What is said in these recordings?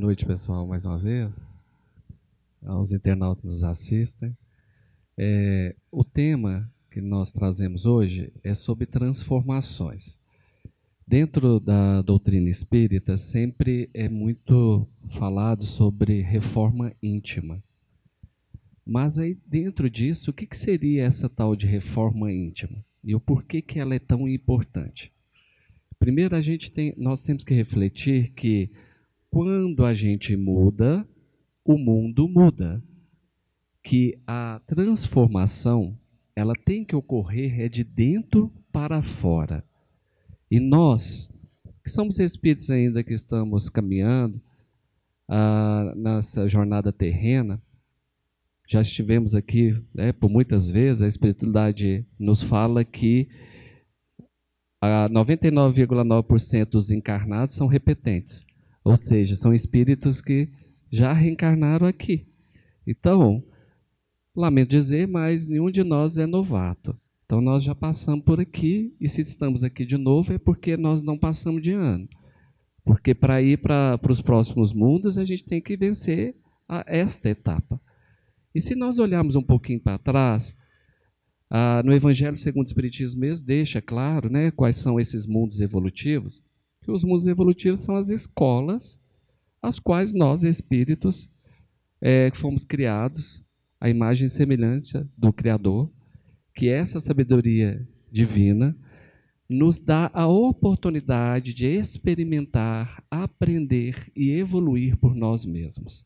noite, pessoal, mais uma vez, aos internautas que nos assistem. O tema que nós trazemos hoje é sobre transformações. Dentro da doutrina espírita, sempre é muito falado sobre reforma íntima. Mas aí, dentro disso, o que seria essa tal de reforma íntima? E o porquê que ela é tão importante? Primeiro, nós temos que refletir que quando a gente muda, o mundo muda. Que a transformação, ela tem que ocorrer de dentro para fora. E nós, que somos espíritos ainda que estamos caminhando nessa jornada terrena, já estivemos aqui por muitas vezes, a espiritualidade nos fala que 99,9% dos encarnados são repetentes, ou seja, são espíritos que já reencarnaram aqui. Então, lamento dizer, mas nenhum de nós é novato. Então, nós já passamos por aqui, e se estamos aqui de novo é porque nós não passamos de ano. Porque para ir para os próximos mundos, a gente tem que vencer esta etapa. E se nós olharmos um pouquinho para trás, no Evangelho segundo o Espiritismo mesmo deixa claro, né, quais são esses mundos evolutivos. Que os mundos evolutivos são as escolas as quais nós, espíritos, fomos criados à imagem e semelhança do Criador, que essa sabedoria divina nos dá a oportunidade de experimentar, aprender e evoluir por nós mesmos.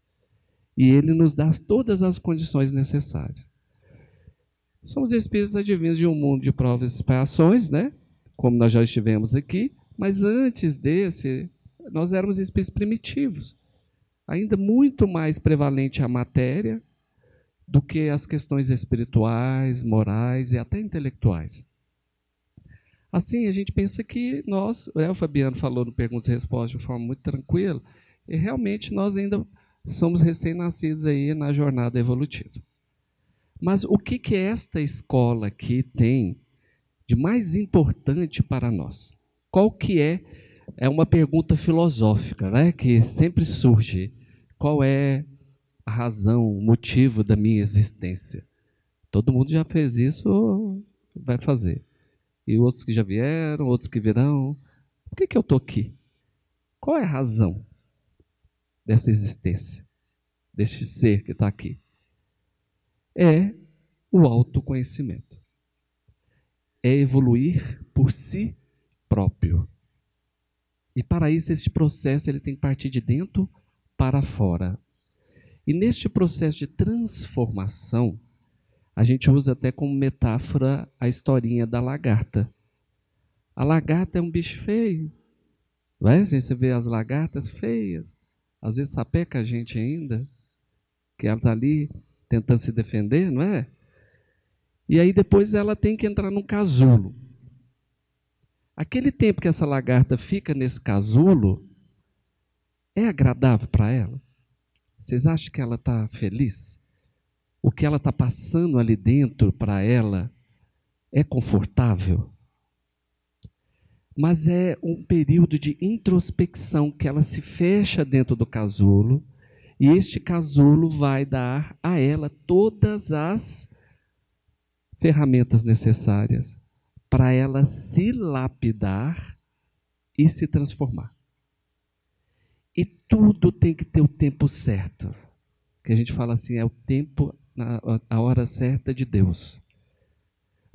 E Ele nos dá todas as condições necessárias. Somos espíritos adivinhos de um mundo de provas e expiações, né? Como nós já estivemos aqui, mas antes desse, nós éramos espíritos primitivos, ainda muito mais prevalente a matéria do que as questões espirituais, morais e até intelectuais. Assim, a gente pensa que nós, o Fabiano falou no Perguntas e Respostas de forma muito tranquila, e realmente nós ainda somos recém-nascidos aí na jornada evolutiva. Mas o que esta escola aqui tem de mais importante para nós? Qual que é uma pergunta filosófica, né, que sempre surge. Qual é a razão, o motivo da minha existência? Todo mundo já fez isso ou vai fazer. E outros que já vieram, outros que virão. Por que eu estou aqui? Qual é a razão dessa existência, deste ser que está aqui? É o autoconhecimento. É evoluir por si próprio. E para isso, este processo ele tem que partir de dentro para fora. E neste processo de transformação, a gente usa até como metáfora a historinha da lagarta. A lagarta é um bicho feio. Não é? Você vê as lagartas feias. Às vezes sapeca a gente ainda, que ela está ali tentando se defender, não é? E aí depois ela tem que entrar num casulo. Aquele tempo que essa lagarta fica nesse casulo, é agradável para ela? Vocês acham que ela está feliz? O que ela está passando ali dentro para ela é confortável? Mas é um período de introspecção que ela se fecha dentro do casulo, e este casulo vai dar a ela todas as ferramentas necessárias para ela se lapidar e se transformar. E tudo tem que ter o tempo certo. Que a gente fala assim, é o tempo, a hora certa de Deus.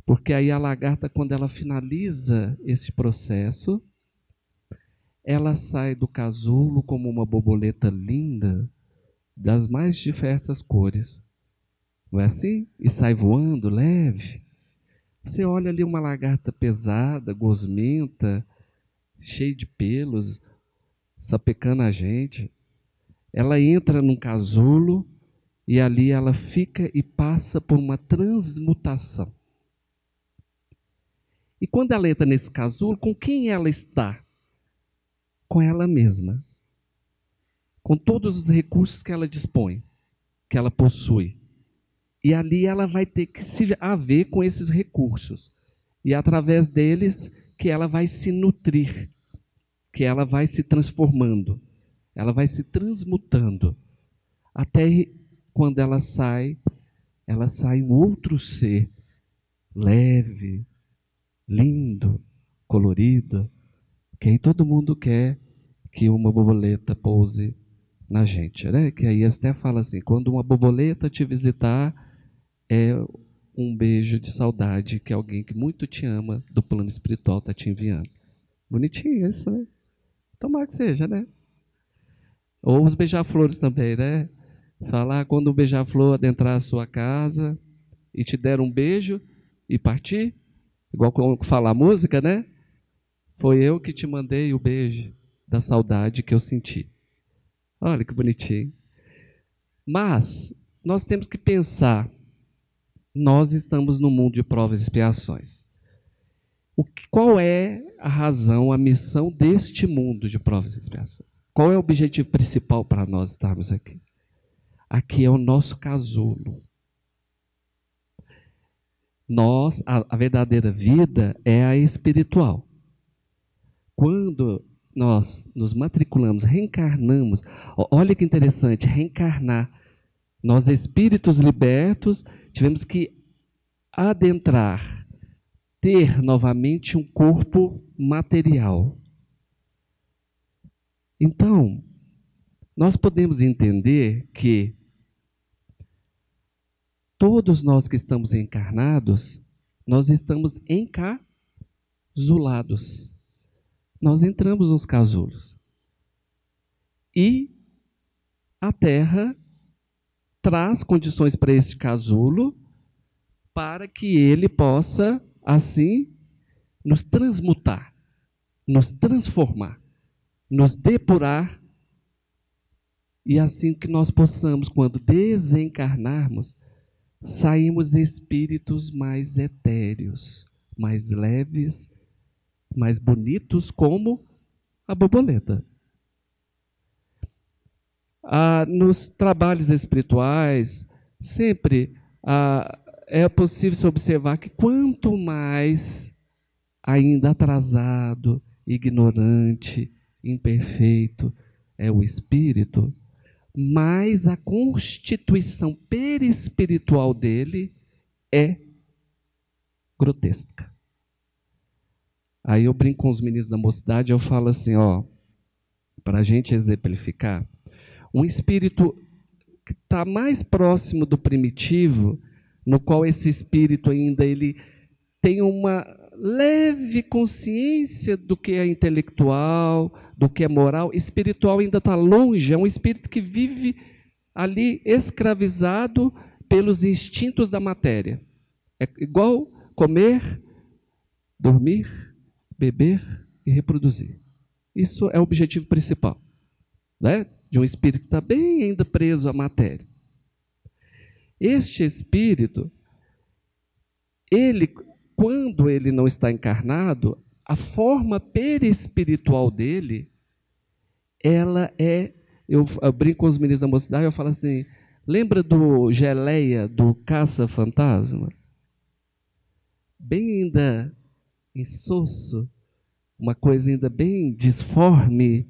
Porque aí a lagarta, quando ela finaliza esse processo, ela sai do casulo como uma borboleta linda, das mais diversas cores. Não é assim? E sai voando leve. Você olha ali uma lagarta pesada, gosmenta, cheia de pelos, sapecando a gente. Ela entra num casulo e ali ela fica e passa por uma transmutação. E quando ela entra nesse casulo, com quem ela está? Com ela mesma. Com todos os recursos que ela dispõe, que ela possui. E ali ela vai ter que se haver com esses recursos. E através deles que ela vai se nutrir, que ela vai se transformando. ela vai se transmutando, até quando ela sai um outro ser, leve, lindo, colorido, que aí todo mundo quer que uma borboleta pouse na gente, né? Que aí até fala assim, quando uma borboleta te visitar, é um beijo de saudade que alguém que muito te ama do plano espiritual está te enviando. Bonitinho isso, né? Tomara que seja, né? Ou os beija-flores também, né? Falar quando o beija-flor adentrar a sua casa e te der um beijo e partir, igual como fala a música, né? Foi eu que te mandei o beijo da saudade que eu senti. Olha que bonitinho. Mas nós temos que pensar, nós estamos no mundo de provas e expiações. Qual é a razão, a missão deste mundo de provas e expiações? Qual é o objetivo principal para nós estarmos aqui? Aqui é o nosso casulo. A verdadeira vida é a espiritual. Quando nós nos matriculamos, reencarnamos, olha que interessante, reencarnar. Nós, espíritos libertos, tivemos que adentrar, ter novamente um corpo material. Então, nós podemos entender que todos nós que estamos encarnados, nós estamos encasulados. Nós entramos nos casulos. E a Terra traz condições para este casulo para que ele possa, assim, nos transmutar, nos transformar, nos depurar, e assim que nós possamos, quando desencarnarmos, saímos espíritos mais etéreos, mais leves, mais bonitos, como a borboleta. Nos trabalhos espirituais, sempre é possível se observar que quanto mais ainda atrasado, ignorante, imperfeito é o espírito, mais a constituição perispiritual dele é grotesca. Aí eu brinco com os meninos da mocidade, eu falo assim, para a gente exemplificar, um espírito que está mais próximo do primitivo, no qual esse espírito ainda ele tem uma leve consciência do que é intelectual, do que é moral, espiritual ainda está longe, é um espírito que vive ali escravizado pelos instintos da matéria. É igual comer, dormir, beber e reproduzir. Isso é o objetivo principal, né? De um espírito que está bem ainda preso à matéria. Este espírito, quando ele não está encarnado, a forma perispiritual dele, ela é... Eu brinco com os meninos da mocidade, eu falo assim, lembra do Geleia, do Caça-Fantasma? Bem ainda insosso, uma coisa ainda bem disforme,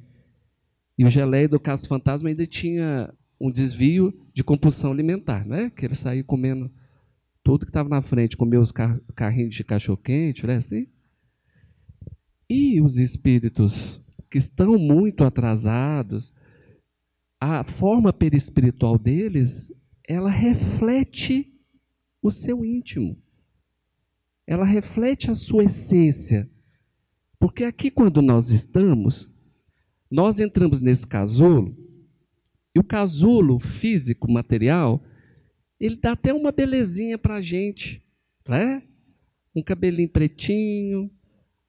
e o Geleia do Caça-Fantasma ainda tinha um desvio de compulsão alimentar, né? Que ele saía comendo tudo que estava na frente, comeu os carrinhos de cachorro-quente, né? Assim. E os espíritos que estão muito atrasados, a forma perispiritual deles, ela reflete o seu íntimo. Ela reflete a sua essência. Porque aqui, quando nós estamos, nós entramos nesse casulo, e o casulo físico, material, ele dá até uma belezinha para a gente, né? Um cabelinho pretinho,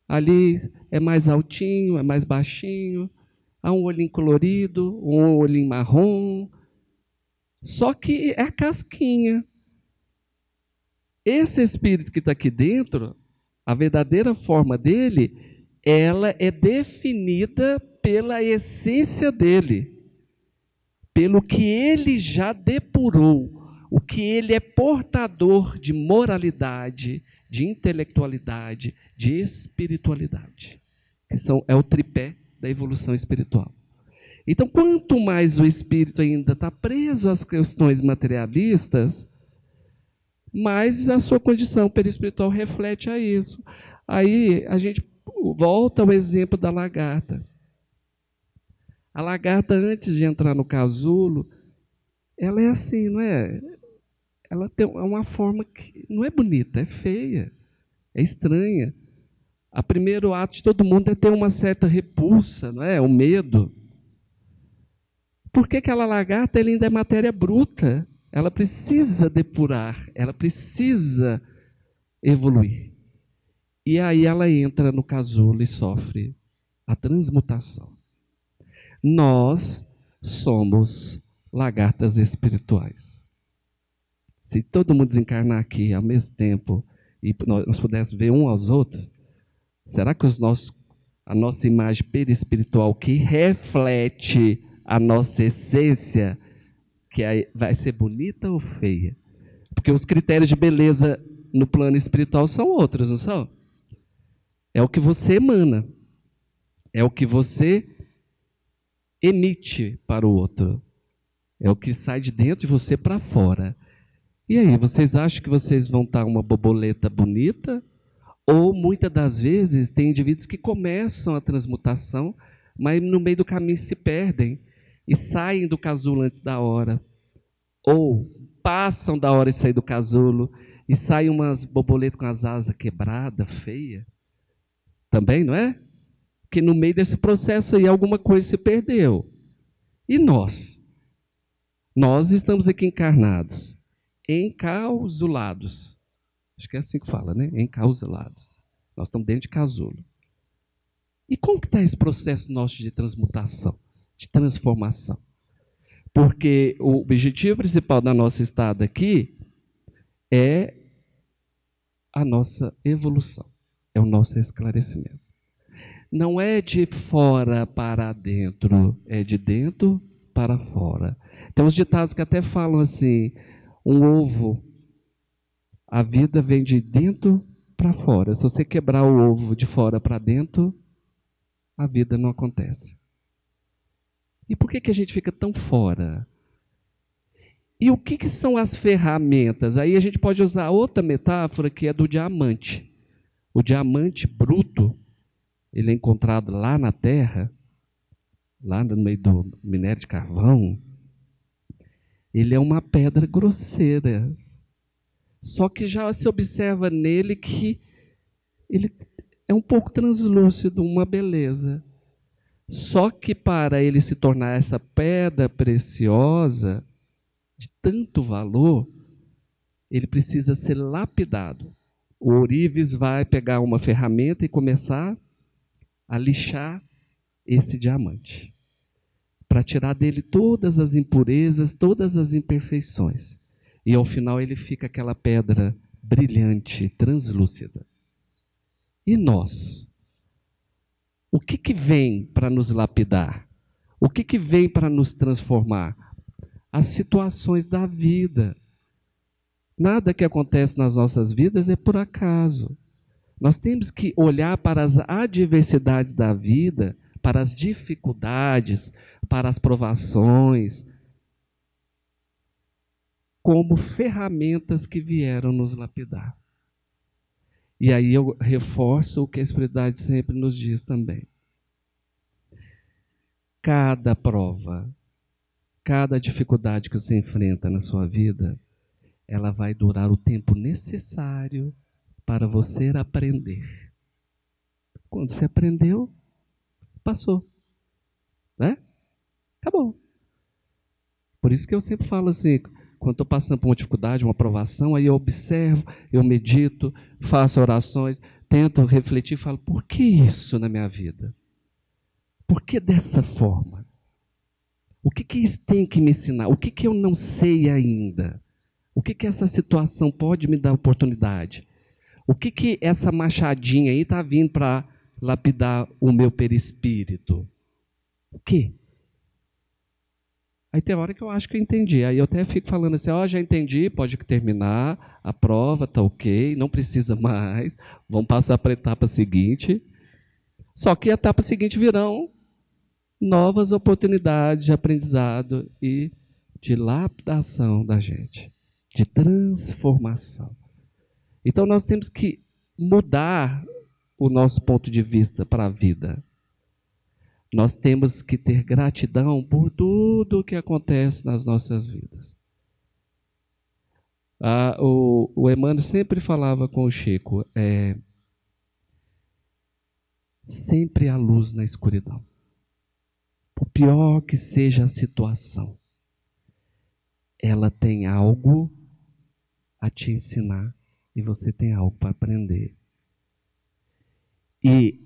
ali é mais altinho, é mais baixinho, há um olhinho colorido, um olhinho marrom, só que é a casquinha. Esse espírito que está aqui dentro, a verdadeira forma dele, ela é definida pela essência dele, pelo que ele já depurou, o que ele é portador de moralidade, de intelectualidade, de espiritualidade, que é o tripé da evolução espiritual. Então, quanto mais o espírito ainda está preso às questões materialistas, mais a sua condição perispiritual reflete a isso. Aí a gente volta ao exemplo da lagarta. A lagarta, antes de entrar no casulo, ela é assim, não é? Ela tem uma forma que não é bonita, é feia, é estranha. O primeiro ato de todo mundo é ter uma certa repulsa, não é? O medo. Por que aquela lagarta ela ainda é matéria bruta? Ela precisa depurar, ela precisa evoluir. E aí ela entra no casulo e sofre a transmutação. Nós somos lagartas espirituais. Se todo mundo desencarnar aqui ao mesmo tempo e nós pudéssemos ver uns aos outros, será que a nossa imagem perispiritual que reflete a nossa essência, vai ser bonita ou feia? Porque os critérios de beleza no plano espiritual são outros, não são? É o que você emana, é o que você emite para o outro, é o que sai de dentro de você para fora. E aí, vocês acham que vocês vão estar uma borboleta bonita? Ou, muitas das vezes, tem indivíduos que começam a transmutação, mas no meio do caminho se perdem e saem do casulo antes da hora. Ou passam da hora de sair do casulo e saem umas borboletas com as asas quebradas, feia. Também, não é? Porque no meio desse processo aí alguma coisa se perdeu. E nós? Nós estamos aqui encarnados, encasulados. Acho que é assim que fala, né? Encasulados. Nós estamos dentro de casulo. E como que está esse processo nosso de transmutação, de transformação? Porque o objetivo principal da nossa estada aqui é a nossa evolução, é o nosso esclarecimento. Não é de fora para dentro, é de dentro para fora. Tem uns ditados que até falam assim, um ovo, a vida vem de dentro para fora. Se você quebrar o ovo de fora para dentro, a vida não acontece. E por que a gente fica tão fora? E o que são as ferramentas? Aí a gente pode usar outra metáfora que é do diamante. O diamante bruto, ele é encontrado lá na terra, lá no meio do minério de carvão. Ele é uma pedra grosseira. Só que já se observa nele que ele é um pouco translúcido, uma beleza. Só que para ele se tornar essa pedra preciosa, de tanto valor, ele precisa ser lapidado. O ourives vai pegar uma ferramenta e começar a lixar esse diamante, para tirar dele todas as impurezas, todas as imperfeições. E ao final ele fica aquela pedra brilhante, translúcida. E nós? O que vem para nos lapidar? O que vem para nos transformar? As situações da vida. Nada que acontece nas nossas vidas é por acaso. Nós temos que olhar para as adversidades da vida, para as dificuldades, para as provações, como ferramentas que vieram nos lapidar. E aí eu reforço o que a espiritualidade sempre nos diz também. Cada prova, cada dificuldade que você enfrenta na sua vida, ela vai durar o tempo necessário para você aprender. Quando você aprendeu, passou. Né? Acabou. Por isso que eu sempre falo assim, quando estou passando por uma dificuldade, uma provação, aí eu observo, eu medito, faço orações, tento refletir e falo, por que isso na minha vida? Por que dessa forma? O que isso tem que me ensinar? O que eu não sei ainda? O que essa situação pode me dar oportunidade? O que essa machadinha aí está vindo para lapidar o meu perispírito? O quê? Aí tem hora que eu acho que eu entendi. Aí eu até fico falando assim, já entendi, pode terminar, a prova está ok, não precisa mais, vamos passar para a etapa seguinte. Só que a etapa seguinte virão novas oportunidades de aprendizado e de lapidação da gente, de transformação. Então nós temos que mudar o nosso ponto de vista para a vida. Nós temos que ter gratidão por tudo o que acontece nas nossas vidas. O Emmanuel sempre falava com o Chico, sempre há luz na escuridão. Por pior que seja a situação, ela tem algo a te ensinar e você tem algo para aprender. E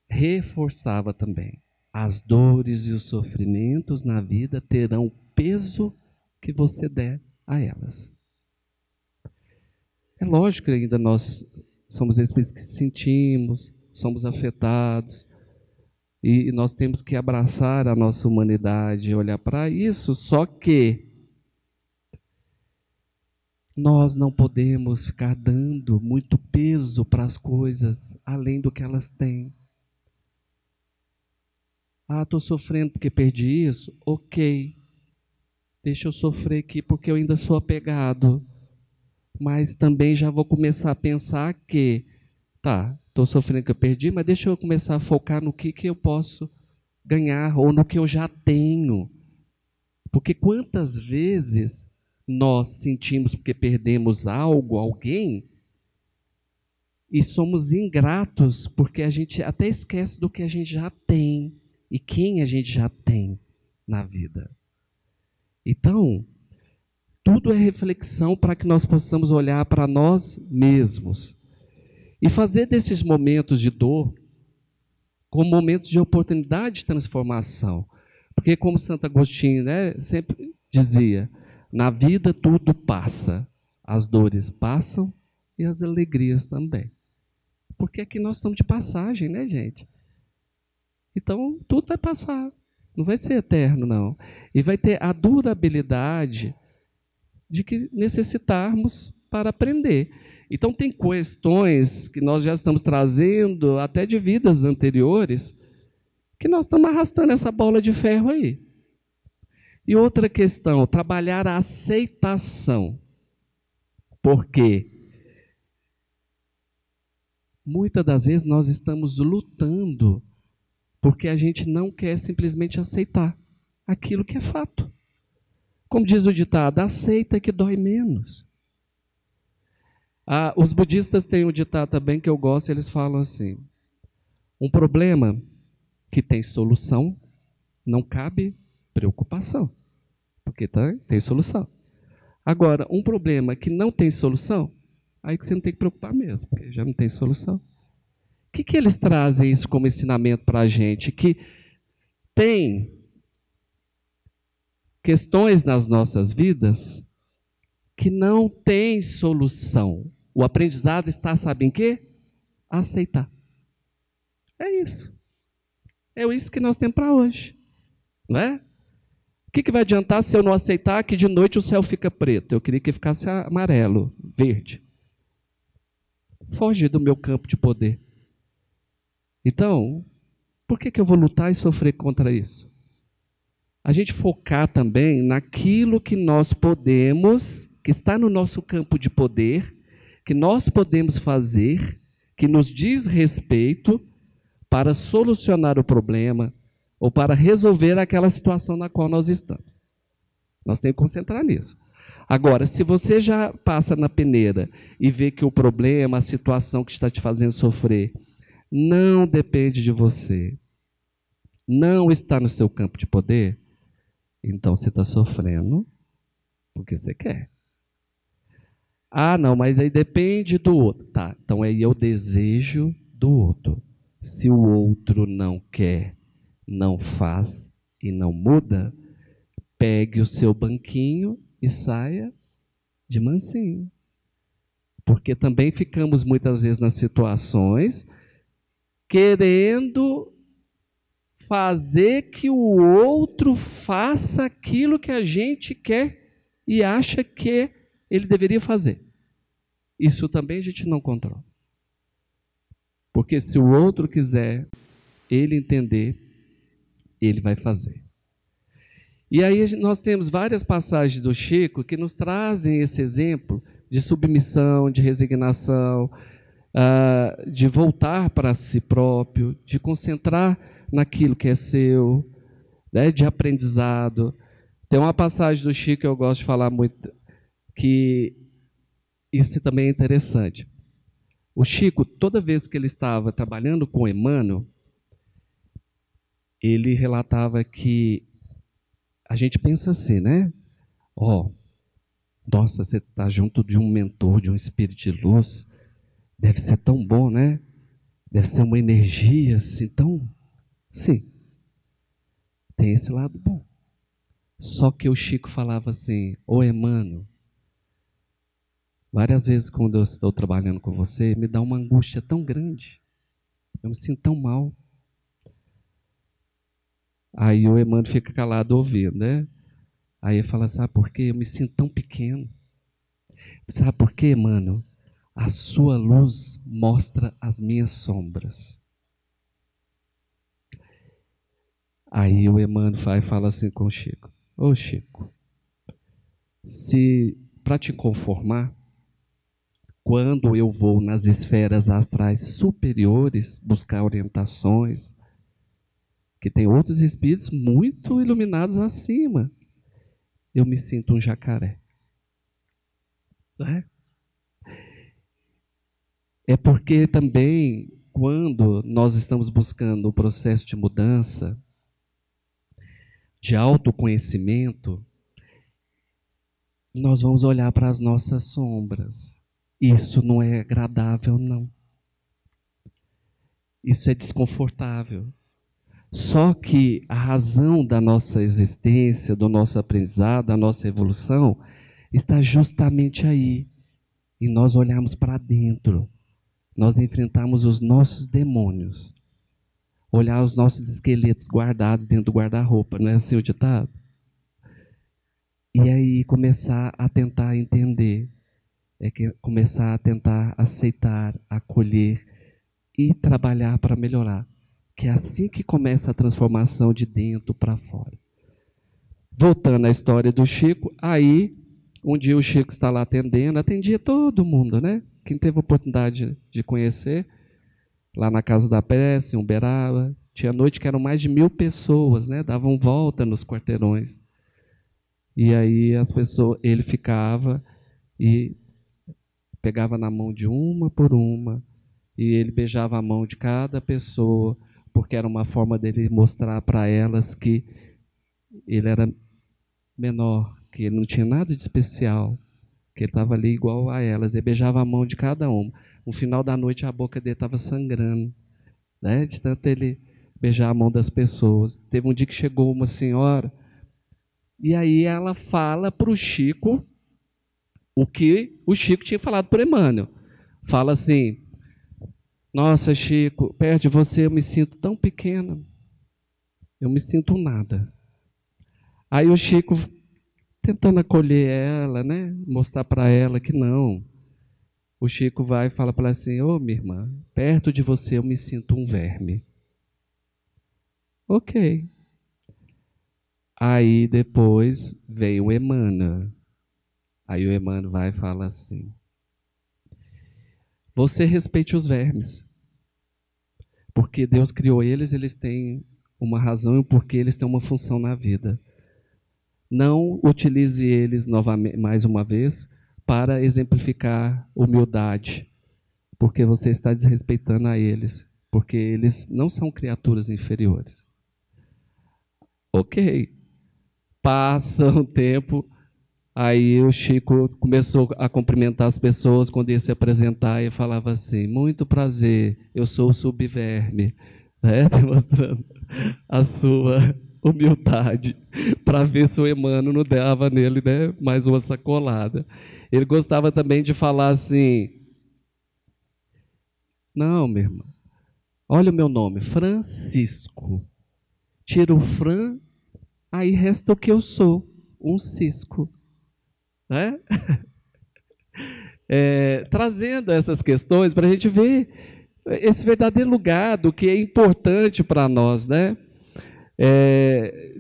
reforçava também, as dores e os sofrimentos na vida terão o peso que você der a elas. É lógico que ainda nós somos espíritos que sentimos, somos afetados, e nós temos que abraçar a nossa humanidade e olhar para isso, só que nós não podemos ficar dando muito peso para as coisas além do que elas têm. Estou sofrendo porque perdi isso? Ok. Deixa eu sofrer aqui porque eu ainda sou apegado. Mas também já vou começar a pensar que, estou sofrendo que eu perdi, mas deixa eu começar a focar no que eu posso ganhar ou no que eu já tenho. Porque quantas vezes nós sentimos porque perdemos algo, alguém, e somos ingratos porque a gente até esquece do que a gente já tem e quem a gente já tem na vida. Então, tudo é reflexão para que nós possamos olhar para nós mesmos e fazer desses momentos de dor como momentos de oportunidade de transformação. Porque como Santo Agostinho, sempre dizia, na vida tudo passa, as dores passam e as alegrias também. Porque aqui nós estamos de passagem, né, gente? Então, tudo vai passar, não vai ser eterno, não. E vai ter a durabilidade de que necessitarmos para aprender. Então, tem questões que nós já estamos trazendo, até de vidas anteriores, que nós estamos arrastando essa bola de ferro aí. E outra questão, trabalhar a aceitação. Porque muitas das vezes nós estamos lutando porque a gente não quer simplesmente aceitar aquilo que é fato. Como diz o ditado, aceita que dói menos. Os budistas têm um ditado também que eu gosto, eles falam assim, um problema que tem solução, não cabe preocupação, porque tem solução. Agora, um problema que não tem solução, aí que você não tem que preocupar mesmo, porque já não tem solução. O que eles trazem isso como ensinamento para a gente? Que tem questões nas nossas vidas que não tem solução. O aprendizado está, sabe em quê? Aceitar. É isso. É isso que nós temos para hoje. Não é? O que vai adiantar se eu não aceitar que de noite o céu fica preto? Eu queria que ficasse amarelo, verde. Foge do meu campo de poder. Então, por que eu vou lutar e sofrer contra isso? A gente focar também naquilo que nós podemos, que está no nosso campo de poder, que nós podemos fazer, que nos diz respeito para solucionar o problema ou para resolver aquela situação na qual nós estamos. Nós temos que concentrar nisso. Agora, se você já passa na peneira e vê que o problema, a situação que está te fazendo sofrer, não depende de você, não está no seu campo de poder, então você está sofrendo porque você quer. Não, mas aí depende do outro. Tá, então aí é o desejo do outro. Se o outro não quer, não faz e não muda, pegue o seu banquinho e saia de mansinho. Porque também ficamos muitas vezes nas situações querendo fazer que o outro faça aquilo que a gente quer e acha que ele deveria fazer. Isso também a gente não controla. Porque se o outro quiser, ele entender Ele vai fazer. E aí nós temos várias passagens do Chico que nos trazem esse exemplo de submissão, de resignação, de voltar para si próprio, de concentrar naquilo que é seu, né, de aprendizado. Tem uma passagem do Chico que eu gosto de falar muito, que isso também é interessante. O Chico, toda vez que ele estava trabalhando com Emmanuel, ele relatava que a gente pensa assim, né? Nossa, você está junto de um mentor, de um espírito de luz, deve ser tão bom, né? Deve ser uma energia assim tão... Sim, tem esse lado bom. Só que o Chico falava assim, Emmanuel, várias vezes quando eu estou trabalhando com você, me dá uma angústia tão grande, eu me sinto tão mal. Aí o Emmanuel fica calado ouvindo, né? Aí ele fala, sabe por quê? Eu me sinto tão pequeno. Sabe por quê, Emmanuel? A sua luz mostra as minhas sombras. Aí o Emmanuel vai e fala assim com o Chico, Chico, se para te conformar, quando eu vou nas esferas astrais superiores buscar orientações, que tem outros espíritos muito iluminados acima, eu me sinto um jacaré. Não é? É porque também, quando nós estamos buscando o processo de mudança, de autoconhecimento, nós vamos olhar para as nossas sombras. Isso não é agradável, não. Isso é desconfortável. Só que a razão da nossa existência, do nosso aprendizado, da nossa evolução, está justamente aí. E nós olharmos para dentro. Nós enfrentamos os nossos demônios. Olhar os nossos esqueletos guardados dentro do guarda-roupa. Não é assim o ditado? E aí começar a tentar entender. Começar a tentar aceitar, acolher e trabalhar para melhorar. Que é assim que começa a transformação de dentro para fora. Voltando à história do Chico, aí, um dia o Chico está lá atendendo, atendia todo mundo, né? Quem teve a oportunidade de conhecer, lá na Casa da Prece, em Uberaba, tinha noite que eram mais de 1000 pessoas, né? Davam volta nos quarteirões. E aí as pessoas, ele ficava e pegava na mão de uma por uma, e ele beijava a mão de cada pessoa, porque era uma forma dele mostrar para elas que ele era menor, que ele não tinha nada de especial, que ele estava ali igual a elas. Ele beijava a mão de cada uma. No final da noite, a boca dele estava sangrando, né? De tanto ele beijar a mão das pessoas. Teve um dia que chegou uma senhora, e aí ela fala para o Chico o que o Chico tinha falado para o Emmanuel. Fala assim, nossa, Chico, perto de você eu me sinto tão pequena. Eu me sinto nada. Aí o Chico, tentando acolher ela, né? Mostrar para ela que não. O Chico vai e fala para ela assim, minha irmã, perto de você eu me sinto um verme. Ok. Aí depois vem o Emmanuel. Aí o Emmanuel vai e fala assim, você respeite os vermes, porque Deus criou eles, eles têm uma razão e um porquê, eles têm uma função na vida. Não utilize eles novamente, mais uma vez, para exemplificar humildade, porque você está desrespeitando a eles, porque eles não são criaturas inferiores. Ok. Passa um tempo, aí o Chico começou a cumprimentar as pessoas quando ia se apresentar e falava assim, muito prazer, eu sou o subverme, né? Demonstrando a sua humildade, para ver se o Emmanuel não dava nele, né, mais uma sacolada. Ele gostava também de falar assim, não, minha irmã, olha o meu nome, Francisco. Tira o Fran, aí resta o que eu sou, um cisco. Né? Trazendo essas questões para a gente ver esse verdadeiro lugar do que é importante para nós, né?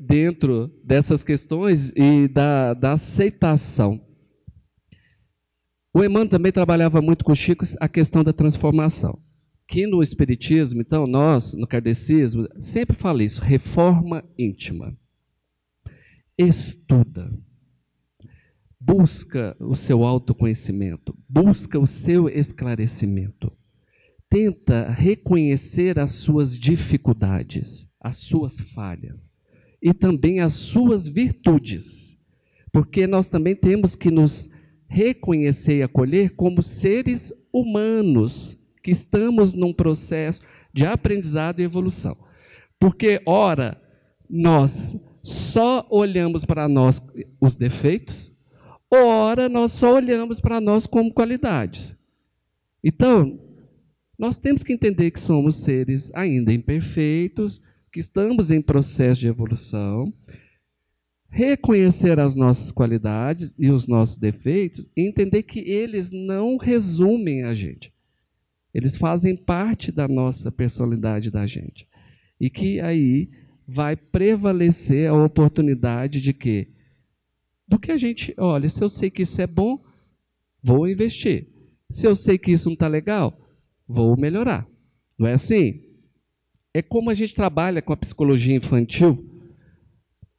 dentro dessas questões e da aceitação. O Emmanuel também trabalhava muito com o Chico a questão da transformação. Que no Espiritismo, então, nós, no Kardecismo, sempre fala isso, reforma íntima. Estuda. Busca o seu autoconhecimento. Busca o seu esclarecimento. Tenta reconhecer as suas dificuldades, as suas falhas e também as suas virtudes. Porque nós também temos que nos reconhecer e acolher como seres humanos que estamos num processo de aprendizado e evolução. Porque, ora, nós só olhamos para nós os defeitos, ora, nós só olhamos para nós como qualidades. Então, nós temos que entender que somos seres ainda imperfeitos, que estamos em processo de evolução, reconhecer as nossas qualidades e os nossos defeitos e entender que eles não resumem a gente. Eles fazem parte da nossa personalidade da gente. E que aí vai prevalecer a oportunidade de quê? Do que a gente, olha, se eu sei que isso é bom, vou investir. Se eu sei que isso não está legal, vou melhorar. Não é assim? É como a gente trabalha com a psicologia infantil.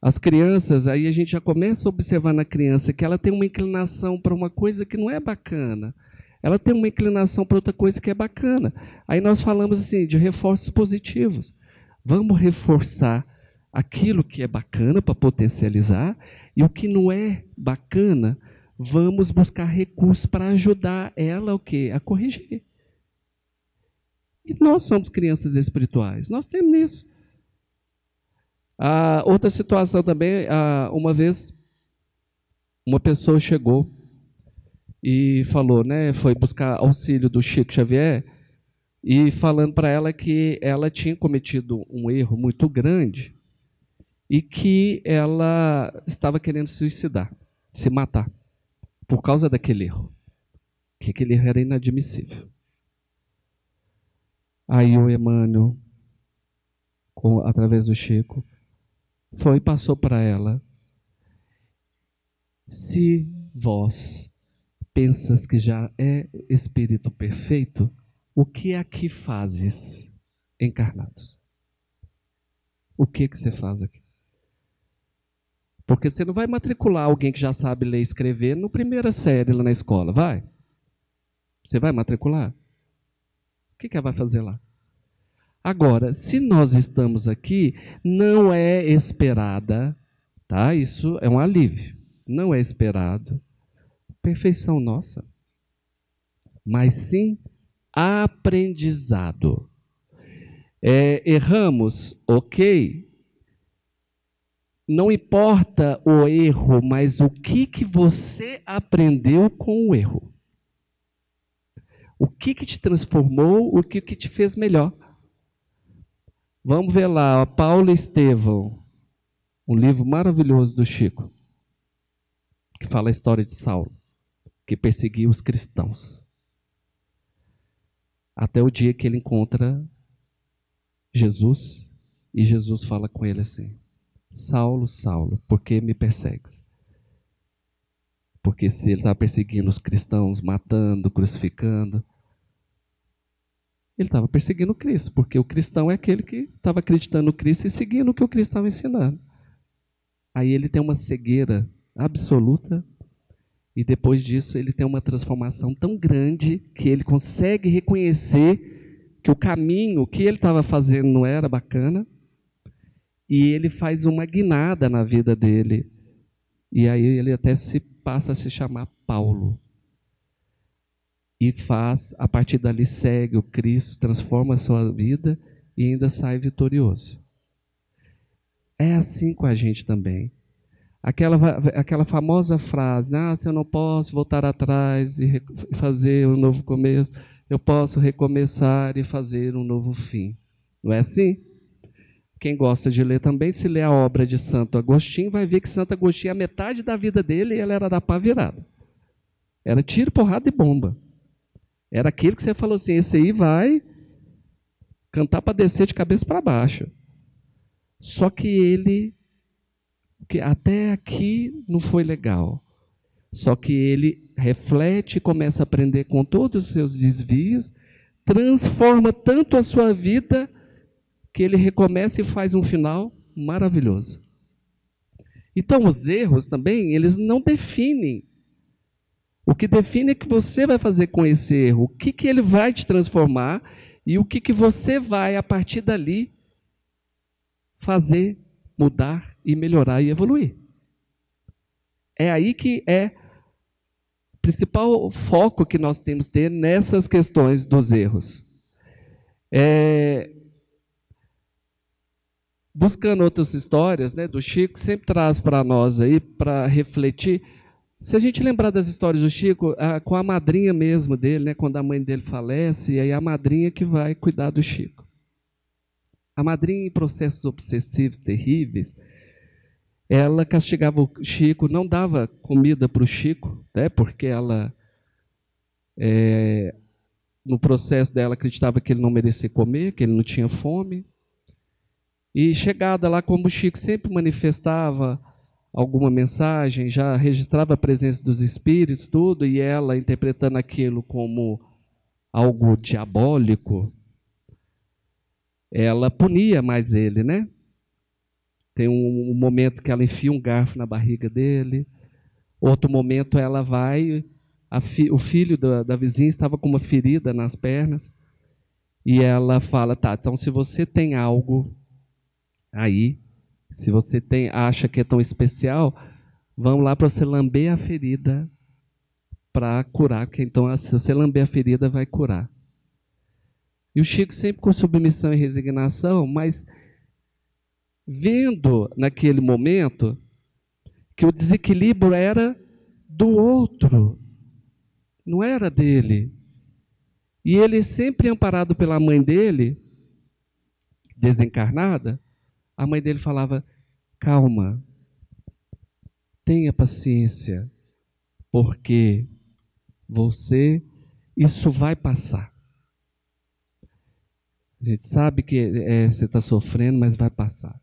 As crianças, aí a gente já começa a observar na criança que ela tem uma inclinação para uma coisa que não é bacana. Ela tem uma inclinação para outra coisa que é bacana. Aí nós falamos assim de reforços positivos. Vamos reforçar aquilo que é bacana para potencializar e o que não é bacana, vamos buscar recursos para ajudar ela o quê? A corrigir. E nós somos crianças espirituais, nós temos isso. Outra situação também, uma vez uma pessoa chegou e falou, né, foi buscar auxílio do Chico Xavier e falando para ela que ela tinha cometido um erro muito grande e que ela estava querendo se suicidar, se matar, por causa daquele erro, que aquele erro era inadmissível. Aí o Emmanuel, através do Chico, foi e passou para ela: se vós pensas que já é espírito perfeito, o que aqui fazes encarnados? O que você faz aqui? Porque você não vai matricular alguém que já sabe ler e escrever no primeira série lá na escola, vai? Você vai matricular? O que ela vai fazer lá? Agora, se nós estamos aqui, não é esperada, tá? Isso é um alívio. Não é esperado perfeição nossa, mas sim aprendizado. Erramos, ok. Não importa o erro, mas o que você aprendeu com o erro. O que te transformou, o que te fez melhor. Vamos ver lá, Paulo e Estevão, um livro maravilhoso do Chico, que fala a história de Saulo, que perseguia os cristãos. Até o dia que ele encontra Jesus, e Jesus fala com ele assim: Saulo, Saulo, por que me persegues? Porque se ele estava perseguindo os cristãos, matando, crucificando, ele estava perseguindo o Cristo, porque o cristão é aquele que estava acreditando no Cristo e seguindo o que o Cristo estava ensinando. Aí ele tem uma cegueira absoluta e depois disso ele tem uma transformação tão grande que ele consegue reconhecer que o caminho que ele estava fazendo não era bacana e ele faz uma guinada na vida dele. E aí ele até passa a se chamar Paulo. E faz, a partir dali segue o Cristo, transforma a sua vida e ainda sai vitorioso. É assim com a gente também. Aquela famosa frase, se eu não posso voltar atrás e fazer um novo começo, eu posso recomeçar e fazer um novo fim. Não é assim? Quem gosta de ler também, se ler a obra de Santo Agostinho, vai ver que Santo Agostinho, a metade da vida dele, ele era da pá virada. Era tiro, porrada e bomba. Era aquilo que você falou assim, esse aí vai cantar para descer de cabeça para baixo. Só que até aqui não foi legal. Só que ele reflete e começa a aprender com todos os seus desvios, transforma tanto a sua vida que ele recomeça e faz um final maravilhoso. Então, os erros também, eles não definem. O que define é o que você vai fazer com esse erro, o que ele vai te transformar e o que você vai, a partir dali, fazer, mudar e melhorar e evoluir. É aí que é o principal foco que nós temos que ter nessas questões dos erros. Buscando outras histórias, né, do Chico, sempre traz para nós aí, para refletir. Se a gente lembrar das histórias do Chico, com a madrinha mesmo dele, né, quando a mãe dele falece, e aí a madrinha que vai cuidar do Chico. A madrinha, em processos obsessivos terríveis, ela castigava o Chico, não dava comida para o Chico, né, porque ela, no processo dela, acreditava que ele não merecia comer, que ele não tinha fome. E chegada lá, como o Chico sempre manifestava alguma mensagem, já registrava a presença dos espíritos, tudo, e ela interpretando aquilo como algo diabólico, ela punia mais ele, né? Tem um momento que ela enfia um garfo na barriga dele, outro momento ela vai, o filho da vizinha estava com uma ferida nas pernas, e ela fala, tá, então se você tem algo aí, se você acha que é tão especial, vamos lá para você lamber a ferida para curar, porque então se você lamber a ferida vai curar. E o Chico sempre com submissão e resignação, mas vendo naquele momento que o desequilíbrio era do outro, não era dele. E ele sempre amparado pela mãe dele, desencarnada, a mãe dele falava, calma, tenha paciência, porque isso vai passar. A gente sabe que você está sofrendo, mas vai passar.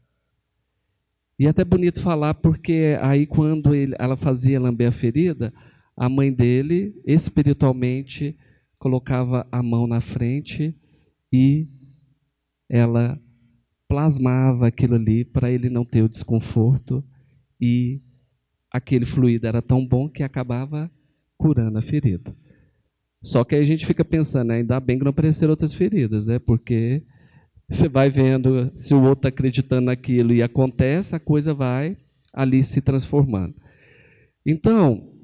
E é até bonito falar, porque aí quando ela fazia lamber a ferida, a mãe dele, espiritualmente, colocava a mão na frente e ela plasmava aquilo ali para ele não ter o desconforto, e aquele fluido era tão bom que acabava curando a ferida. Só que aí a gente fica pensando, né, ainda bem que não apareceram outras feridas, né, porque você vai vendo, se o outro está acreditando naquilo e acontece, a coisa vai ali se transformando. Então,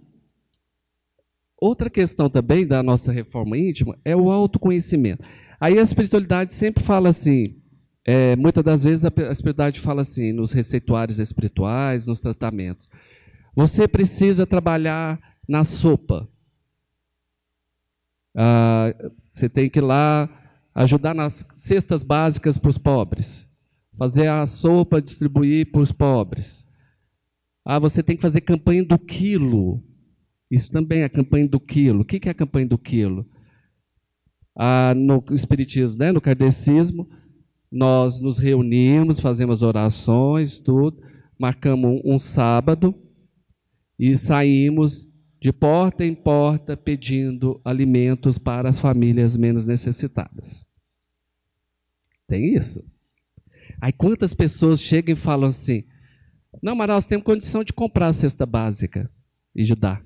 outra questão também da nossa reforma íntima é o autoconhecimento. Aí a espiritualidade sempre fala assim, muitas das vezes a espiritualidade fala assim, nos receituários espirituais, nos tratamentos, você precisa trabalhar na sopa. Você tem que ir lá ajudar nas cestas básicas para os pobres, fazer a sopa, distribuir para os pobres. Você tem que fazer campanha do quilo. Isso também é a campanha do quilo. O que é a campanha do quilo? No espiritismo, né, no kardecismo, nós nos reunimos, fazemos orações, tudo, marcamos um sábado e saímos de porta em porta pedindo alimentos para as famílias menos necessitadas. Tem isso. Aí quantas pessoas chegam e falam assim, não, mas nós temos condição de comprar a cesta básica e ajudar.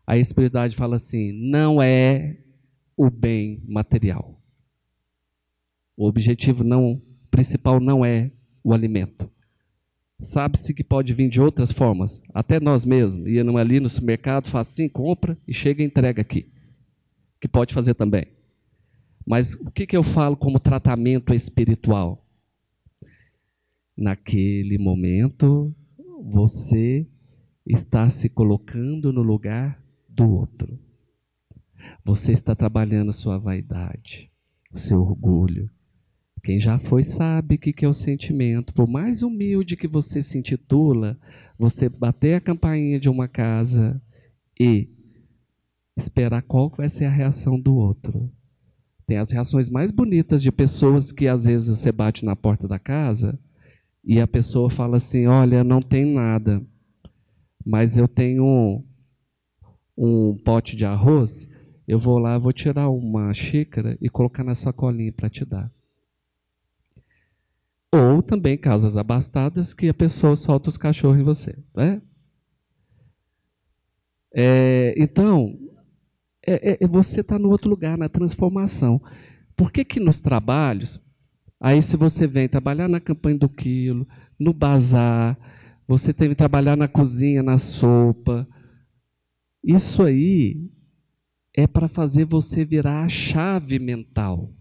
Aí a espiritualidade fala assim, não é o bem material. O objetivo principal não é o alimento. Sabe-se que pode vir de outras formas. Até nós mesmos, íamos ali no supermercado, faz assim, compra e chega e entrega aqui. Que pode fazer também. Mas o que eu falo como tratamento espiritual? Naquele momento, você está se colocando no lugar do outro. Você está trabalhando a sua vaidade, o seu orgulho. Quem já foi sabe o que é o sentimento. Por mais humilde que você se intitula, você bater a campainha de uma casa e esperar qual vai ser a reação do outro. Tem as reações mais bonitas de pessoas que às vezes você bate na porta da casa e a pessoa fala assim, olha, não tem nada, mas eu tenho um pote de arroz, eu vou lá, vou tirar uma xícara e colocar na sacolinha para te dar. Ou também casas abastadas que a pessoa solta os cachorros em você. Né? Então, você está no outro lugar, na transformação. Por que que nos trabalhos, aí se você vem trabalhar na campanha do quilo, no bazar, você tem que trabalhar na cozinha, na sopa, isso aí é para fazer você virar a chave mental.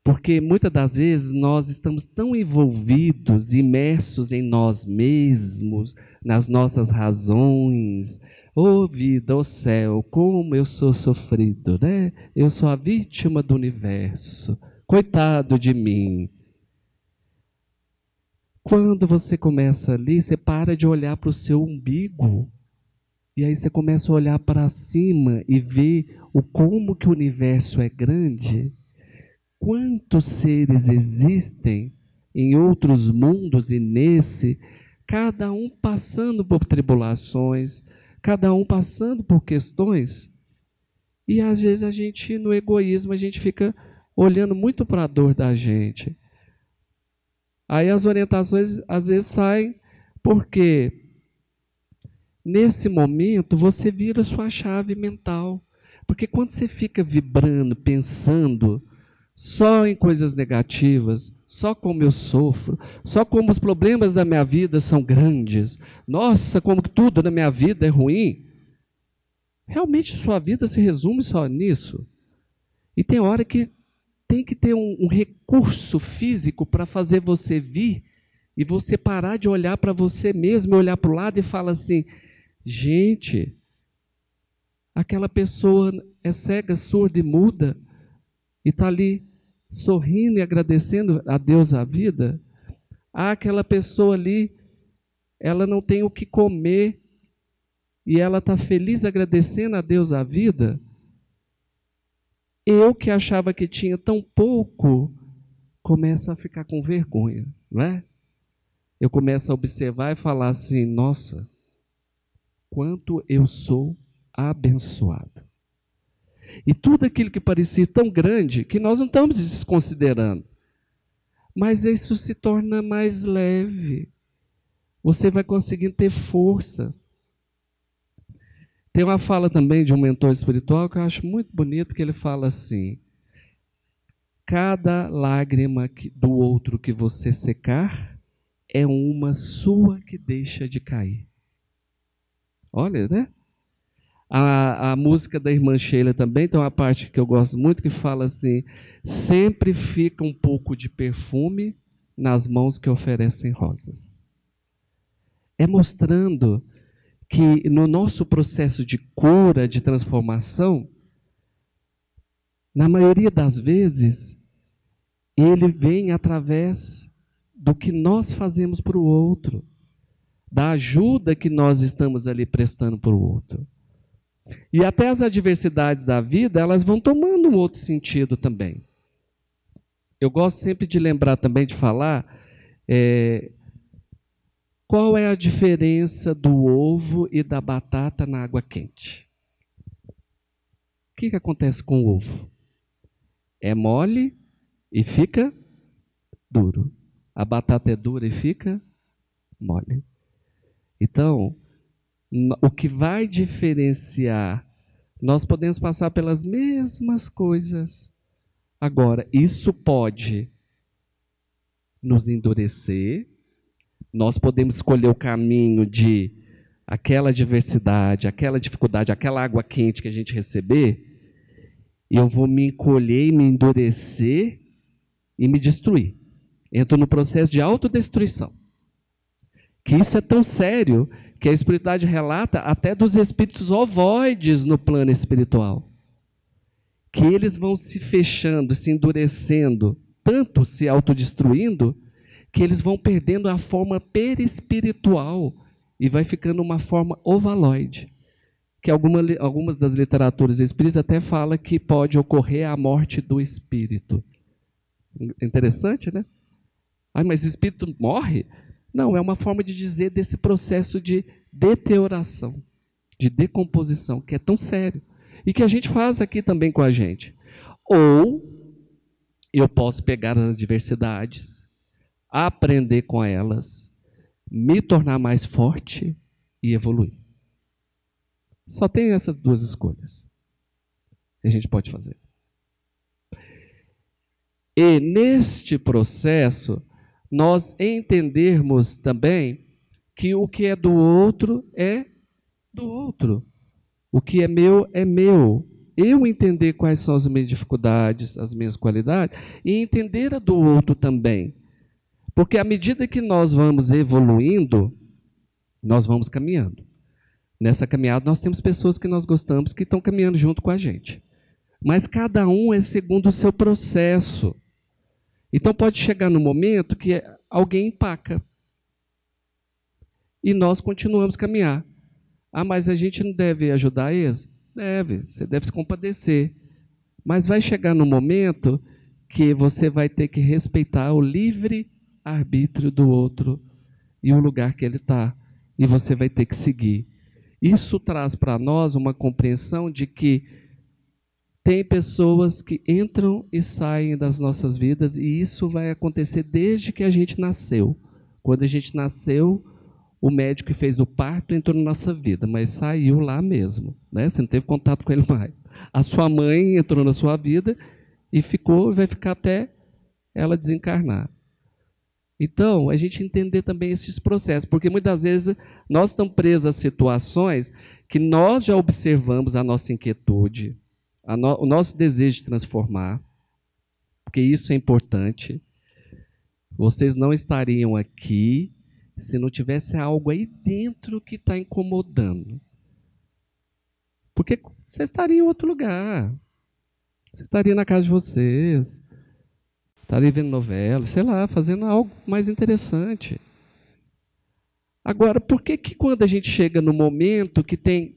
Porque muitas das vezes nós estamos tão envolvidos, imersos em nós mesmos, nas nossas razões. Ô vida, ô céu, como eu sou sofrido, né? Eu sou a vítima do universo. Coitado de mim. Quando você começa ali, você para de olhar para o seu umbigo. E aí você começa a olhar para cima e ver o como que o universo é grande. Quantos seres existem em outros mundos e nesse, cada um passando por tribulações, cada um passando por questões, e às vezes a gente, no egoísmo, a gente fica olhando muito para a dor da gente. Aí as orientações às vezes saem porque nesse momento você vira sua chave mental. Porque quando você fica vibrando, pensando só em coisas negativas, só como eu sofro, só como os problemas da minha vida são grandes, nossa, como tudo na minha vida é ruim, realmente sua vida se resume só nisso? E tem hora que tem que ter um recurso físico para fazer você vir e você parar de olhar para você mesmo, olhar para o lado e falar assim, gente, aquela pessoa é cega, surda e muda e está ali sorrindo e agradecendo a Deus a vida. Aquela pessoa ali, ela não tem o que comer e ela está feliz agradecendo a Deus a vida. Eu que achava que tinha tão pouco, começo a ficar com vergonha, não é? Eu começo a observar e falar assim, nossa, quanto eu sou abençoado. E tudo aquilo que parecia tão grande, que nós não estamos desconsiderando. Mas isso se torna mais leve. Você vai conseguindo ter forças. Tem uma fala também de um mentor espiritual que eu acho muito bonito, que ele fala assim, cada lágrima do outro que você secar, é uma sua que deixa de cair. Olha, né? A música da irmã Sheila também tem uma parte que eu gosto muito que fala assim, sempre fica um pouco de perfume nas mãos que oferecem rosas. É mostrando que no nosso processo de cura, de transformação, na maioria das vezes, ele vem através do que nós fazemos para o outro, da ajuda que nós estamos ali prestando para o outro. E até as adversidades da vida, elas vão tomando um outro sentido também. Eu gosto sempre de lembrar também de falar qual é a diferença do ovo e da batata na água quente. O que acontece com o ovo? É mole e fica duro. A batata é dura e fica mole. Então, o que vai diferenciar, nós podemos passar pelas mesmas coisas. Agora, isso pode nos endurecer, nós podemos escolher o caminho de aquela adversidade, aquela dificuldade, aquela água quente que a gente receber, e eu vou me encolher e me endurecer e me destruir. Entro no processo de autodestruição. Que isso é tão sério que a espiritualidade relata até dos espíritos ovoides no plano espiritual. Que eles vão se fechando, se endurecendo, tanto se autodestruindo, que eles vão perdendo a forma perispiritual e vai ficando uma forma ovaloide. Que algumas das literaturas espíritas até falam que pode ocorrer a morte do espírito. Interessante, né? Ah, mas espírito morre? Não, é uma forma de dizer desse processo de deterioração, de decomposição, que é tão sério. E que a gente faz aqui também com a gente. Ou eu posso pegar as adversidades, aprender com elas, me tornar mais forte e evoluir. Só tem essas duas escolhas que a gente pode fazer. E neste processo, nós entendermos também que o que é do outro é do outro. O que é meu é meu. Eu entender quais são as minhas dificuldades, as minhas qualidades, e entender a do outro também. Porque à medida que nós vamos evoluindo, nós vamos caminhando. Nessa caminhada, nós temos pessoas que nós gostamos que estão caminhando junto com a gente. Mas cada um é segundo o seu processo. Então pode chegar no momento que alguém empaca. E nós continuamos a caminhar. Ah, mas a gente não deve ajudar eles? Deve, você deve se compadecer. Mas vai chegar no momento que você vai ter que respeitar o livre arbítrio do outro e o lugar que ele está. E você vai ter que seguir. Isso traz para nós uma compreensão de que tem pessoas que entram e saem das nossas vidas e isso vai acontecer desde que a gente nasceu. Quando a gente nasceu, o médico que fez o parto entrou na nossa vida, mas saiu lá mesmo, né? Você não teve contato com ele mais. A sua mãe entrou na sua vida e ficou, vai ficar até ela desencarnar. Então, a gente entender também esses processos, porque muitas vezes nós estamos presos a situações que nós já observamos a nossa inquietude, o nosso desejo de transformar, porque isso é importante. Vocês não estariam aqui se não tivesse algo aí dentro que está incomodando. Porque você estaria em outro lugar. Você estaria na casa de vocês. Estaria vendo novela, sei lá, fazendo algo mais interessante. Agora, por que quando a gente chega no momento que tem...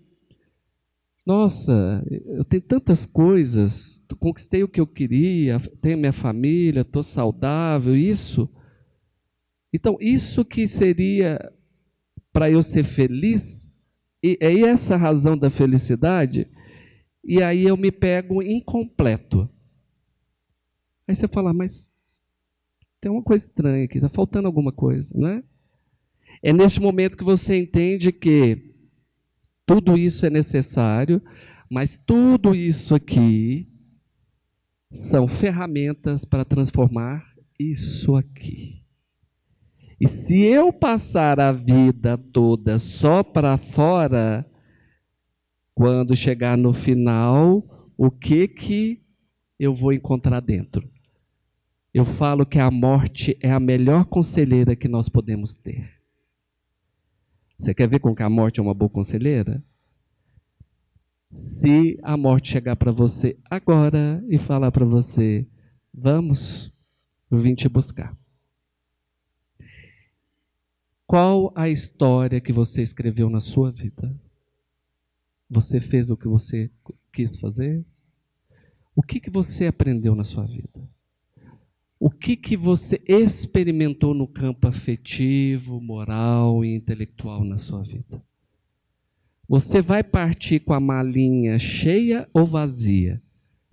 Nossa, eu tenho tantas coisas, conquistei o que eu queria, tenho minha família, estou saudável, isso... Então, isso que seria para eu ser feliz, e é essa a razão da felicidade, e aí eu me pego incompleto. Aí você fala, mas tem uma coisa estranha aqui, está faltando alguma coisa, não é? É neste momento que você entende que tudo isso é necessário, mas tudo isso aqui são ferramentas para transformar isso aqui. E se eu passar a vida toda só para fora, quando chegar no final, o que eu vou encontrar dentro? Eu falo que a morte é a melhor conselheira que nós podemos ter. Você quer ver como que a morte é uma boa conselheira? Se a morte chegar para você agora e falar para você, vamos, eu vim te buscar. Qual a história que você escreveu na sua vida? Você fez o que você quis fazer? O que você aprendeu na sua vida? O que você experimentou no campo afetivo, moral e intelectual na sua vida? Você vai partir com a malinha cheia ou vazia?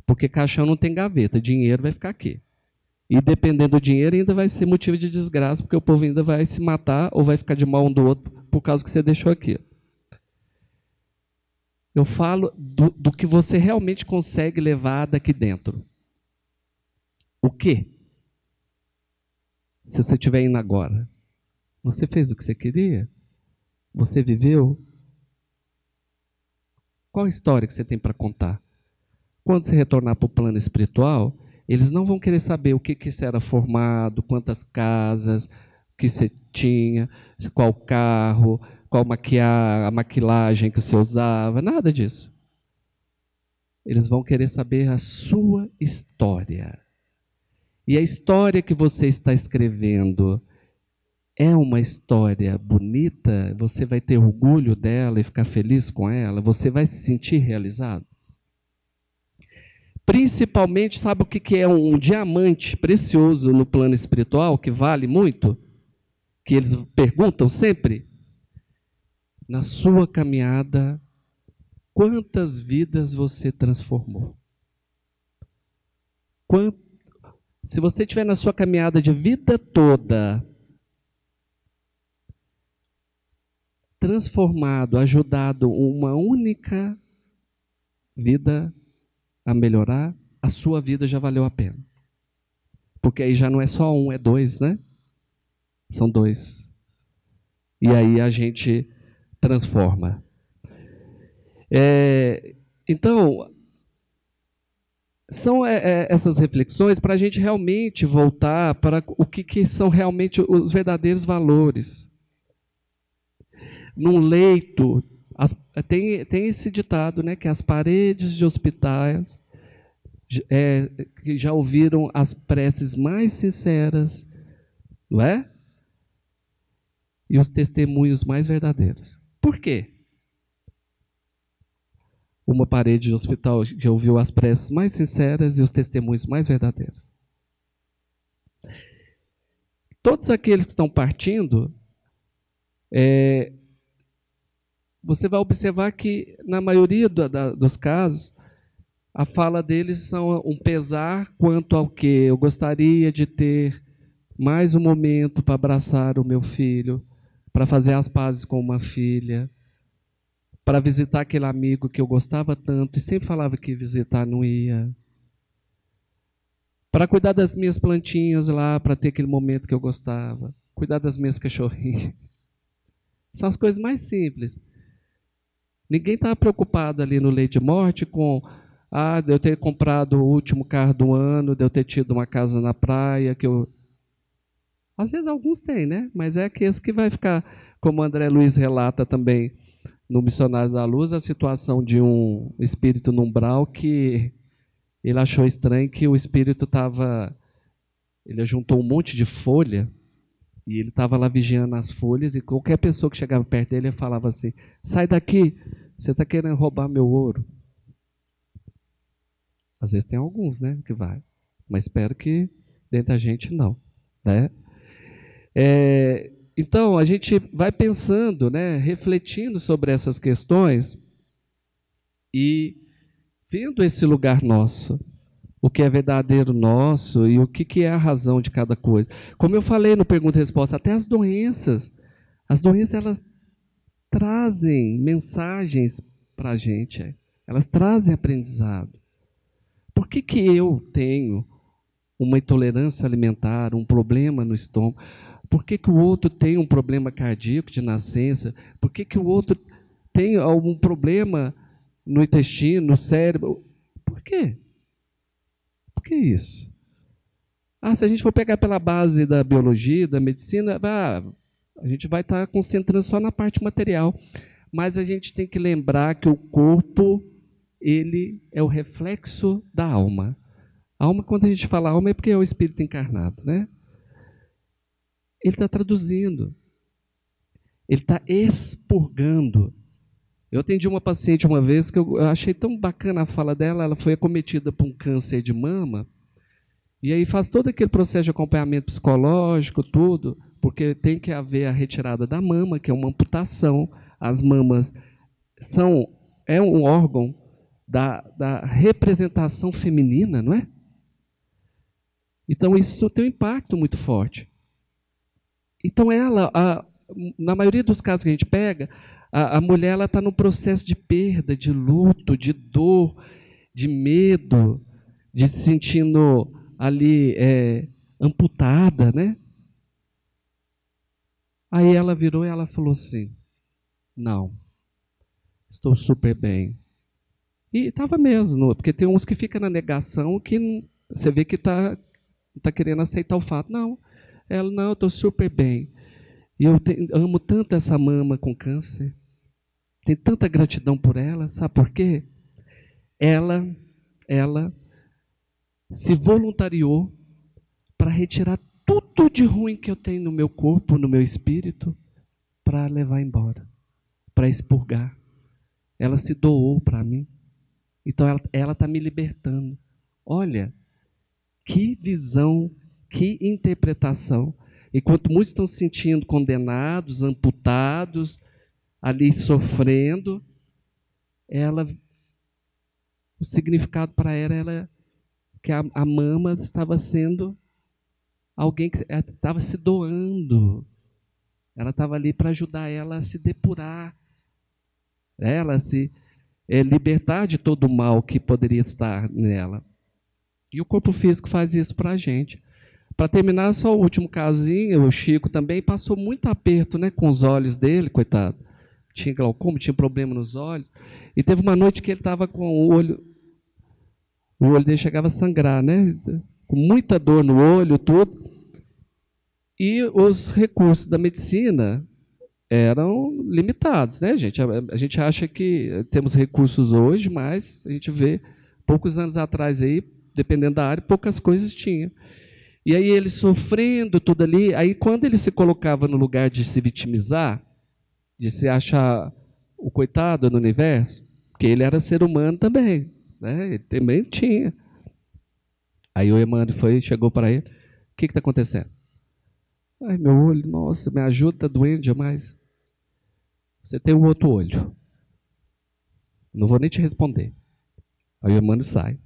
Porque caixão não tem gaveta, dinheiro vai ficar aqui. E dependendo do dinheiro ainda vai ser motivo de desgraça, porque o povo ainda vai se matar ou vai ficar de mal um do outro por causa que você deixou aqui. Eu falo do que você realmente consegue levar daqui dentro. O quê? Se você estiver indo agora, você fez o que você queria? Você viveu? Qual a história que você tem para contar? Quando você retornar para o plano espiritual, eles não vão querer saber o que você era formado, quantas casas que você tinha, qual carro, qual a maquilagem que você usava, nada disso. Eles vão querer saber a sua história. E a história que você está escrevendo é uma história bonita? Você vai ter orgulho dela e ficar feliz com ela? Você vai se sentir realizado? Principalmente, sabe o que é um diamante precioso no plano espiritual, que vale muito? Que eles perguntam sempre? Na sua caminhada, quantas vidas você transformou? Se você estiver na sua caminhada de vida toda, transformado, ajudado uma única vida a melhorar, a sua vida já valeu a pena. Porque aí já não é só um, é dois, né? São dois. E aí a gente transforma. Então, são essas reflexões para a gente realmente voltar para o que são realmente os verdadeiros valores. Num leito, tem esse ditado, né, que as paredes de hospitais que já ouviram as preces mais sinceras, não é? E os testemunhos mais verdadeiros. Por quê? Uma parede de hospital já ouviu as preces mais sinceras e os testemunhos mais verdadeiros. Todos aqueles que estão partindo, você vai observar que, na maioria dos casos, a fala deles são um pesar quanto ao que eu gostaria de ter mais um momento para abraçar o meu filho, para fazer as pazes com uma filha, para visitar aquele amigo que eu gostava tanto e sempre falava que visitar não ia, para cuidar das minhas plantinhas lá, para ter aquele momento que eu gostava, cuidar das minhas cachorrinhas. São as coisas mais simples. Ninguém está preocupado ali no leito de morte com de eu ter comprado o último carro do ano, de eu ter tido uma casa na praia, que eu... Às vezes alguns têm, né? Mas é aqueles que vai ficar, como o André Luiz relata também no Missionários da Luz, a situação de um espírito no umbral que ele achou estranho que o espírito estava... Ele juntou um monte de folha e ele estava lá vigiando as folhas e qualquer pessoa que chegava perto dele falava assim, sai daqui, você está querendo roubar meu ouro. Às vezes tem alguns, né, que vai. Mas espero que dentro da gente não. Né? Então, a gente vai pensando, né, refletindo sobre essas questões e vendo esse lugar nosso, o que é verdadeiro nosso e o que é a razão de cada coisa. Como eu falei no Pergunta e Resposta, até as doenças elas trazem mensagens para a gente, elas trazem aprendizado. Por que eu tenho uma intolerância alimentar, um problema no estômago? Por que o outro tem um problema cardíaco de nascença? Por que o outro tem algum problema no intestino, no cérebro? Por quê? Por que isso? Se a gente for pegar pela base da biologia, da medicina, a gente vai estar concentrando só na parte material. Mas a gente tem que lembrar que o corpo, ele é o reflexo da alma. A alma, quando a gente fala alma, é porque é o espírito encarnado, né? Ele está traduzindo. Ele está expurgando. Eu atendi uma paciente uma vez que eu achei tão bacana a fala dela, ela foi acometida por um câncer de mama, e aí faz todo aquele processo de acompanhamento psicológico, tudo, porque tem que haver a retirada da mama, que é uma amputação. As mamas é um órgão da representação feminina, não é? Então, isso tem um impacto muito forte. Então, na maioria dos casos que a gente pega, a mulher está num processo de perda, de luto, de dor, de medo, de se sentindo ali amputada, né? Aí ela virou e ela falou assim, não, estou super bem. E estava mesmo, porque tem uns que ficam na negação que você vê que está querendo aceitar o fato. Não, ela, não, eu estou super bem. E eu amo tanto essa mama com câncer. Tenho tanta gratidão por ela. Sabe por quê? Ela se voluntariou para retirar tudo de ruim que eu tenho no meu corpo, no meu espírito, para levar embora, para expurgar. Ela se doou para mim. Então, ela está me libertando. Olha, que visão, que interpretação. Enquanto muitos estão se sentindo condenados, amputados, ali sofrendo, o significado para ela era que a mama estava sendo alguém que estava se doando. Ela estava ali para ajudar ela a se depurar, ela a se libertar de todo o mal que poderia estar nela. E o corpo físico faz isso para a gente. Para terminar, só o último casinho, o Chico também passou muito aperto, né, com os olhos dele, coitado. Tinha glaucoma, tinha problema nos olhos. E teve uma noite que ele estava com o olho dele chegava a sangrar, né, com muita dor no olho, tudo. E os recursos da medicina eram limitados, né, gente? A gente acha que temos recursos hoje, mas a gente vê, poucos anos atrás, aí, dependendo da área, poucas coisas tinha. E aí ele sofrendo tudo ali, aí quando ele se colocava no lugar de se vitimizar, de se achar o coitado no universo, porque ele era ser humano também, né? Ele também tinha. Aí o Emmanuel chegou para ele, o que está acontecendo? Ai, meu olho, nossa, me ajuda, está doendo demais. Você tem um outro olho. Não vou nem te responder. Aí o Emmanuel sai.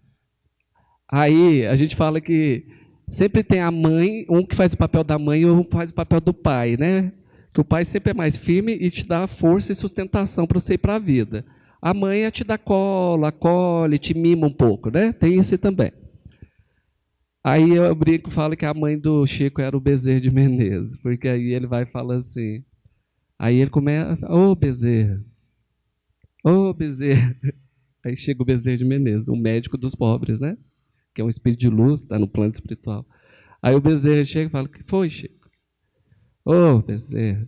Aí a gente fala que sempre tem a mãe, um que faz o papel da mãe e um que faz o papel do pai, né? Que o pai sempre é mais firme e te dá força e sustentação para você ir para a vida. A mãe te dá colo, acolhe, te mima um pouco, né? Tem esse também. Aí eu brinco, falo que a mãe do Chico era o Bezerra de Menezes, porque aí ele vai falar assim. Aí ele começa, ô Bezerra, ô Bezerra. Aí chega o Bezerra de Menezes, o médico dos pobres, né? Que é um espírito de luz, está no plano espiritual. Aí o Bezerra chega e fala, o que foi, Chico? Ô, Bezerra,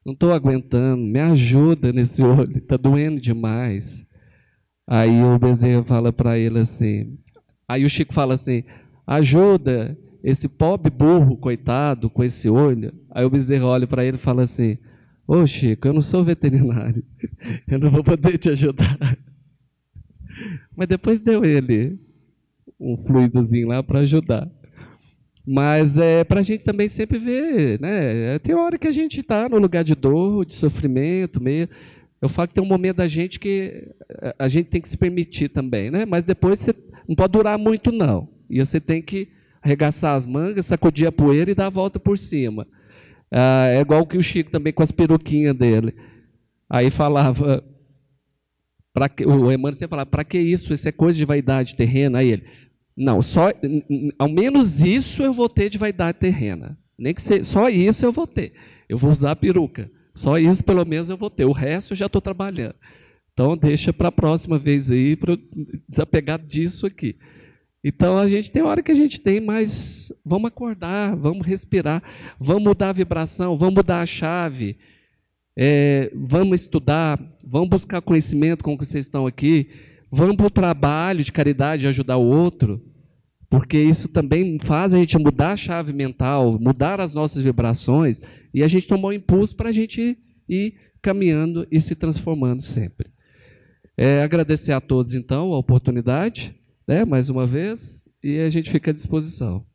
não estou aguentando, me ajuda nesse olho, está doendo demais. Aí o Bezerra fala para ele assim, aí o Chico fala assim, ajuda esse pobre burro, coitado, com esse olho. Aí o Bezerra olha para ele e fala assim, ô Chico, eu não sou veterinário, eu não vou poder te ajudar. Mas depois deu ele um fluidozinho lá para ajudar. Mas para a gente também sempre ver, né? Tem hora que a gente está no lugar de dor, de sofrimento mesmo. Eu falo que tem um momento da gente que a gente tem que se permitir também, né? Mas depois você não pode durar muito, não. E você tem que arregaçar as mangas, sacudir a poeira e dar a volta por cima. É igual que o Chico também com as peruquinhas dele. Aí falava, o Emmanuel sempre falava, para que isso? Isso é coisa de vaidade terrena. Aí ele, não, ao menos isso eu vou ter de vaidade terrena. Nem que só isso eu vou ter. Eu vou usar a peruca. Só isso, pelo menos, eu vou ter. O resto eu já estou trabalhando. Então, deixa para a próxima vez aí, para eu desapegar disso aqui. Então, a gente tem hora que a gente tem, mas vamos acordar, vamos respirar, vamos mudar a vibração, vamos mudar a chave, vamos estudar, vamos buscar conhecimento com o que vocês estão aqui, vamos para o trabalho de caridade, de ajudar o outro, porque isso também faz a gente mudar a chave mental, mudar as nossas vibrações, e a gente tomar um impulso para a gente ir caminhando e se transformando sempre. Agradecer a todos, então, a oportunidade, né, mais uma vez, e a gente fica à disposição.